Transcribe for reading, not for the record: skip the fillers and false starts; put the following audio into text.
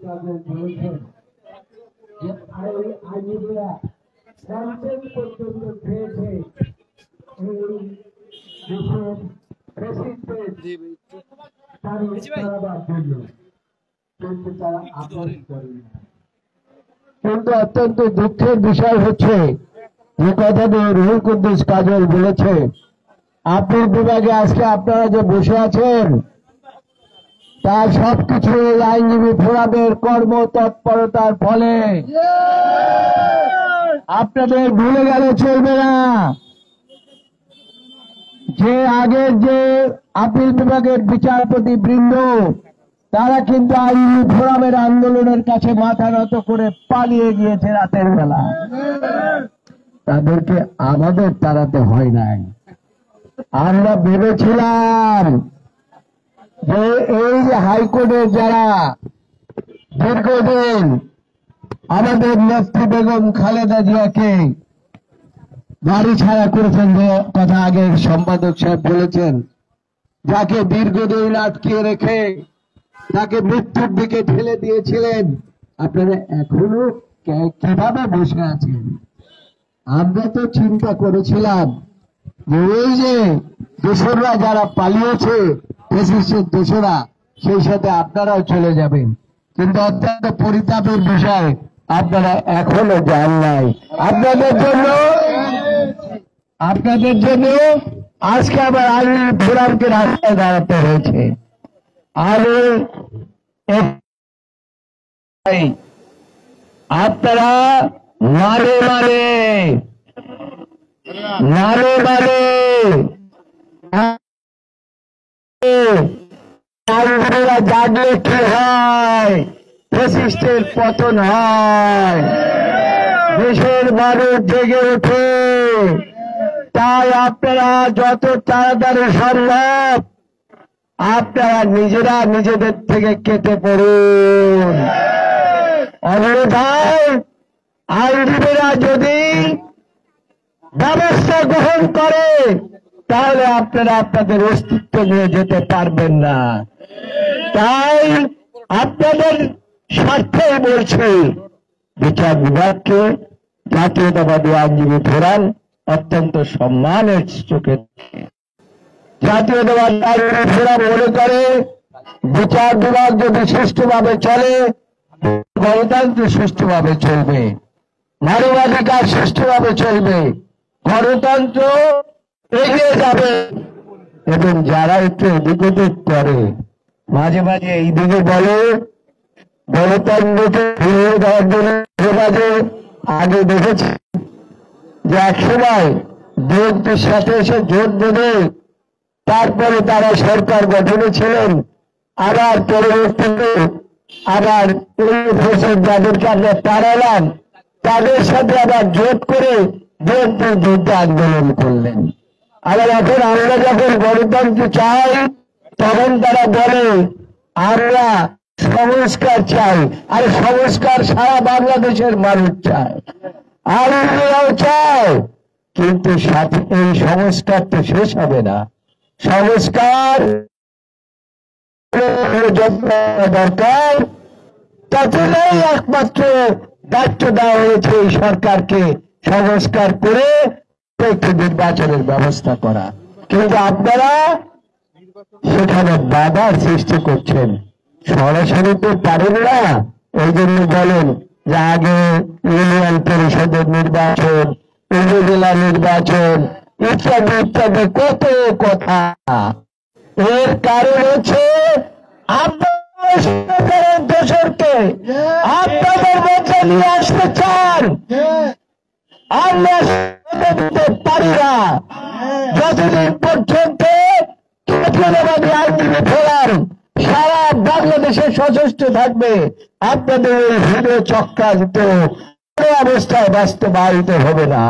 কাজে বলেছেন যে আইনিরা পঞ্চায়েত পর্যন্ত খেয়েছে এই দেশের প্রেসিডেন্ট তার জন্য, কিন্তু তারা আপোষ করে না। কিন্তু অত্যন্ত দুঃখের বিষয় হচ্ছে যে কথাটি রুহুল কুদ্দুস কাজল বলেছে, আপিল বিভাগে আজকে আপনারা যে বসে আছেন তার সবকিছু আইনজীবী ফোরামের কর্মতৎপরতার ফলে। আপনাদের ভুলে গেলে চলবে না যে আগের যে আপিল বিভাগের বিচারপতি বৃন্দ তারা কিন্তু আইনজীবী ফোরামের আন্দোলনের কাছে মাথা নত করে পালিয়ে গিয়েছে রাতের বেলা। তাদেরকে আমাদের তাড়াতে হয় নাই। আমরা ভেবেছিলাম যে এই যে হাইকোর্টের যারা দীর্ঘদিন আমাদের নেত্রী বেগম খালেদা জিয়াকে বাড়ি ছাড়া করেছেন, যে কথা আগে সম্পাদক সাহেব বলেছেন, যাকে দীর্ঘদিন আটকে রেখে তাকে মৃত্যুর দিকে ঠেলে দিয়েছিলেন, আপনারা এখনো কিভাবে বসে আছেন? আমরা তো চিন্তা করেছিলাম যে ওই যে দোসররা যারা পালিয়েছে, ফ্যাসিস্টের দোসরা, সেই সাথে আপনারাও চলে যাবেন। কিন্তু অত্যন্ত পরিতাপের বিষয়, আপনারা এখনো যান নাই। আপনাদের জন্য আজকে আবার আইনি ফোরামকে রাস্তায় দাঁড়াতে হয়েছে। আর আপনারা মারে মারে মারে মারে জাগলে কি হয়? ফ্যাসিস্টের পতন হয়, দেশের মানুষ জেগে ওঠে। তাই আপনারা যত তাড়াতাড়ি সম্ভব আপনারা নিজেরা নিজেদের থেকে কেটে পড়ুন। অন্যথায় আইনজীবীরা যদি ব্যবস্থা গ্রহণ করে তাহলে আপনারা আপনাদের অস্তিত্ব নিয়ে যেতে পারবেন না। তাই আপনাদের স্বার্থে বলছি, বিচার বিভাগকে জাতীয়তাবাদী আইনজীবী ফোরাম অত্যন্ত সম্মানের চোখে। জাতীয়তাবাদী আইনজীবী ফোরাম মনে করে বিচার বিভাগ যদি সুষ্ঠুভাবে চলে, গণতন্ত্র সুষ্ঠুভাবে চলবে, মানবাধিকার সুষ্ঠুভাবে চলবে, গণতন্ত্র এগিয়ে যাবে। এবং যারা একটু এদিক ওদিক করে, মাঝে মাঝে এইদিকে বলে গণতন্ত্রকে ফিরিয়ে দেওয়ার জন্য, আগে দেখেছি যে একসময় বিএনপির সাথে এসে জোট বেঁধে তারপরে তারা সরকার গঠনে ছিলেন, আবার পরবর্তীতে আবার যাদেরকে আমরা তাড়ালাম তাদের সাথে আবার জোট করে বিএনপির বিরুদ্ধে আন্দোলন করলেন। আবার এখন আমরা যখন গণতন্ত্র চাই তখন তারা বলে আমরা সংস্কার চাই। আর সংস্কার সারা বাংলাদেশের মানুষ চায়, আর আমরাও চাই, কিন্তু সাথে এই সংস্কার তো শেষ হবে না। সংস্কার দরকার, তখনই একমাত্র দায়িত্ব দেওয়া হয়েছে এই সরকারকে সংস্কার করে একটি নির্বাচনের ব্যবস্থা করা। কিন্তু আপনারা সেখানে বাধার সৃষ্টি করছেন, সরাসরি তো পারেন না। এই জন্য বলেন যে আগে ইউনিয়ন পরিষদের নির্বাচন, উপজেলা নির্বাচন, ইত্যাদি ইত্যাদি কত কথা। এর কারণ হচ্ছে আপনাদের দোসরকে আপনাদের মধ্যে নিয়ে আসতে চান, আমরা দিতে পারি না। যতদিন পর্যন্ত জাতীয়তাবাদী আইনজীবী ফোরাম সারা বাংলাদেশে সচেষ্ট থাকবে, আপনাদের এই ভিডিও চক্রান্ত অবস্থায় বাস্তবায়িত হবে না।